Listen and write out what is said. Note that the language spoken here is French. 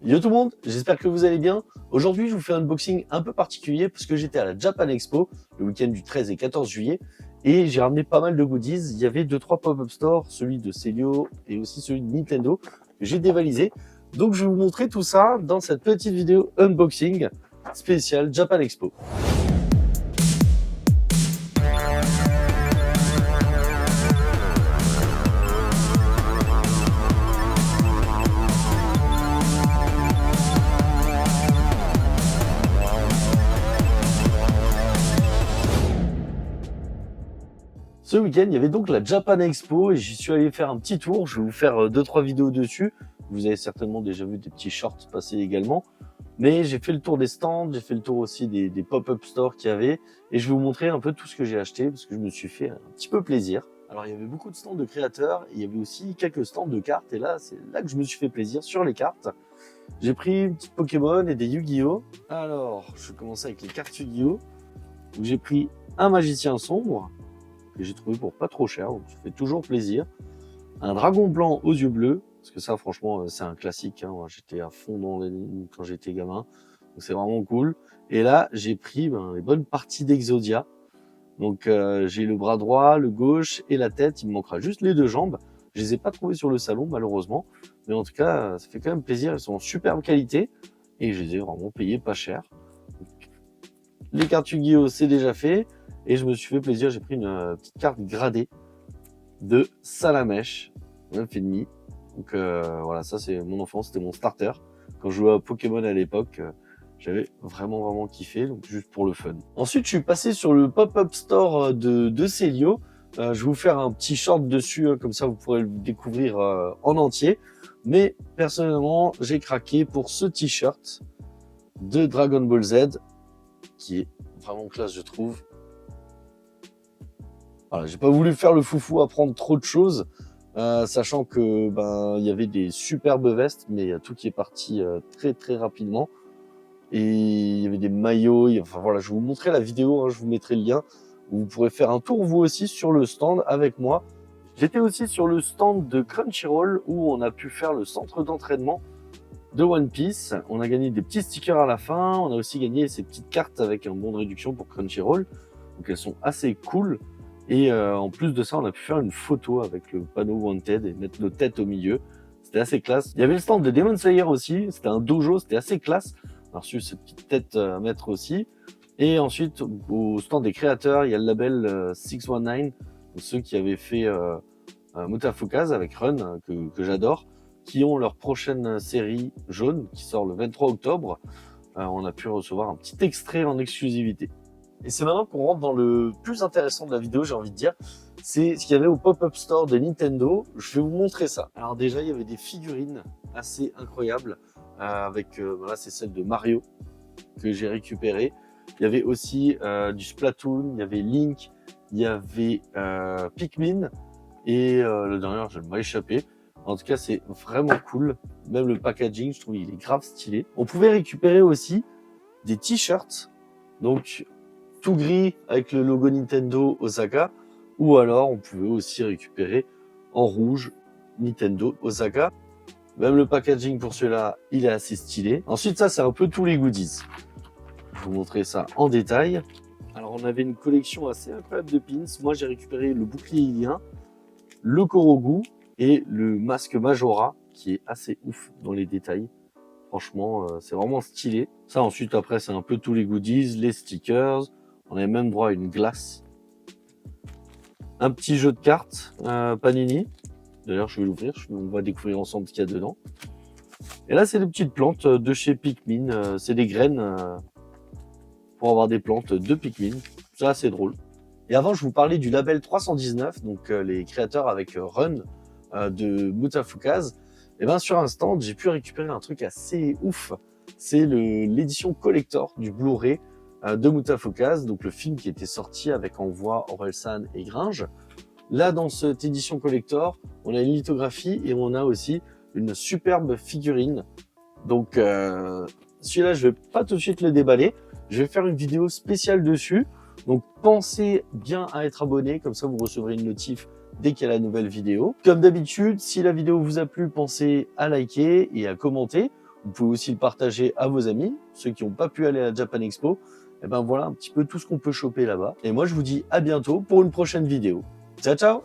Yo tout le monde, j'espère que vous allez bien. Aujourd'hui, je vous fais un unboxing un peu particulier parce que j'étais à la Japan Expo le week-end du 13 et 14 juillet et j'ai ramené pas mal de goodies. Il y avait 2-3 pop-up stores, celui de Celio et aussi celui de Nintendo que j'ai dévalisé. Donc je vais vous montrer tout ça dans cette petite vidéo unboxing spéciale Japan Expo. Ce week-end, il y avait donc la Japan Expo et j'y suis allé faire un petit tour. Je vais vous faire 2-3 vidéos dessus. Vous avez certainement déjà vu des petits shorts passer également. Mais j'ai fait le tour des stands, j'ai fait le tour aussi des pop-up stores qu'il y avait. Et je vais vous montrer un peu tout ce que j'ai acheté parce que je me suis fait un petit peu plaisir. Alors il y avait beaucoup de stands de créateurs, et il y avait aussi quelques stands de cartes. Et là, c'est là que je me suis fait plaisir sur les cartes. J'ai pris une petite Pokémon et des Yu-Gi-Oh! Alors, je vais commencer avec les cartes Yu-Gi-Oh! J'ai pris un Magicien Sombre que j'ai trouvé pour pas trop cher, donc ça fait toujours plaisir. Un dragon blanc aux yeux bleus, parce que ça franchement c'est un classique, hein. J'étais à fond dans les lignes quand j'étais gamin, donc c'est vraiment cool. Et là j'ai pris les bonnes parties d'Exodia, donc j'ai le bras droit, le gauche et la tête, il me manquera juste les deux jambes. Je les ai pas trouvés sur le salon malheureusement, mais en tout cas ça fait quand même plaisir, elles sont en superbe qualité et je les ai vraiment payées pas cher. Donc, les cartes Yu-Gi-Oh c'est déjà fait. Et je me suis fait plaisir, j'ai pris une petite carte gradée de Salamèche, 9,5. Donc voilà, ça c'est mon enfance, c'était mon starter. Quand je jouais à Pokémon à l'époque, j'avais vraiment kiffé, donc juste pour le fun. Ensuite, je suis passé sur le pop-up store de Celio. Je vais vous faire un petit short dessus, comme ça vous pourrez le découvrir en entier. Mais personnellement, j'ai craqué pour ce t-shirt de Dragon Ball Z, qui est vraiment classe je trouve. Voilà, j'ai pas voulu faire le foufou à prendre trop de choses, sachant que il y avait des superbes vestes, mais il y a tout qui est parti très rapidement. Et il y avait des maillots, enfin voilà, je vais vous montrer la vidéo, hein, je vous mettrai le lien, où vous pourrez faire un tour vous aussi sur le stand avec moi. J'étais aussi sur le stand de Crunchyroll où on a pu faire le centre d'entraînement de One Piece. On a gagné des petits stickers à la fin, on a aussi gagné ces petites cartes avec un bon de réduction pour Crunchyroll, donc elles sont assez cool. Et en plus de ça, on a pu faire une photo avec le panneau Wanted et mettre nos têtes au milieu. C'était assez classe. Il y avait le stand de Demon Slayer aussi. C'était un dojo, c'était assez classe. On a reçu cette petite tête à mettre aussi. Et ensuite, au stand des créateurs, il y a le label 619. Pour ceux qui avaient fait Mutafukaz avec Run, que j'adore, qui ont leur prochaine série jaune qui sort le 23 octobre. On a pu recevoir un petit extrait en exclusivité. Et c'est maintenant qu'on rentre dans le plus intéressant de la vidéo, j'ai envie de dire. C'est ce qu'il y avait au pop-up store de Nintendo. Je vais vous montrer ça. Alors déjà, il y avait des figurines assez incroyables. Voilà, c'est celle de Mario que j'ai récupérée. Il y avait aussi du Splatoon, il y avait Link, il y avait Pikmin. Et le dernier, je m'a échappé. En tout cas, c'est vraiment cool. Même le packaging, je trouve, il est grave stylé. On pouvait récupérer aussi des t-shirts. Donc, tout gris avec le logo Nintendo Osaka, ou alors on pouvait aussi récupérer en rouge Nintendo Osaka. Même le packaging pour celui-là, il est assez stylé. Ensuite, ça, c'est un peu tous les goodies. Je vais vous montrer ça en détail. Alors, on avait une collection assez incroyable de pins. Moi, j'ai récupéré le bouclier ilien, le Korogu et le masque Majora, qui est assez ouf dans les détails. Franchement, c'est vraiment stylé. Ça, ensuite, après, c'est un peu tous les goodies, les stickers. On avait même droit à une glace. Un petit jeu de cartes, Panini. D'ailleurs, je vais l'ouvrir, on va découvrir ensemble ce qu'il y a dedans. Et là, c'est des petites plantes de chez Pikmin. C'est des graines pour avoir des plantes de Pikmin. C'est assez drôle. Et avant, je vous parlais du label 319, donc les créateurs avec Run de Mutafukaz. Et bien, sur un stand, j'ai pu récupérer un truc assez ouf. C'est l'édition collector du Blu-ray de Mutafukaz, donc le film qui était sorti avec en voix Orelsan et Gringe. Là, dans cette édition collector, on a une lithographie et on a aussi une superbe figurine. Donc celui-là, je vais pas tout de suite le déballer. Je vais faire une vidéo spéciale dessus. Donc pensez bien à être abonné, comme ça vous recevrez une notif dès qu'il y a la nouvelle vidéo. Comme d'habitude, si la vidéo vous a plu, pensez à liker et à commenter. Vous pouvez aussi le partager à vos amis, ceux qui n'ont pas pu aller à la Japan Expo. Et ben voilà un petit peu tout ce qu'on peut choper là-bas. Et moi, je vous dis à bientôt pour une prochaine vidéo. Ciao, ciao!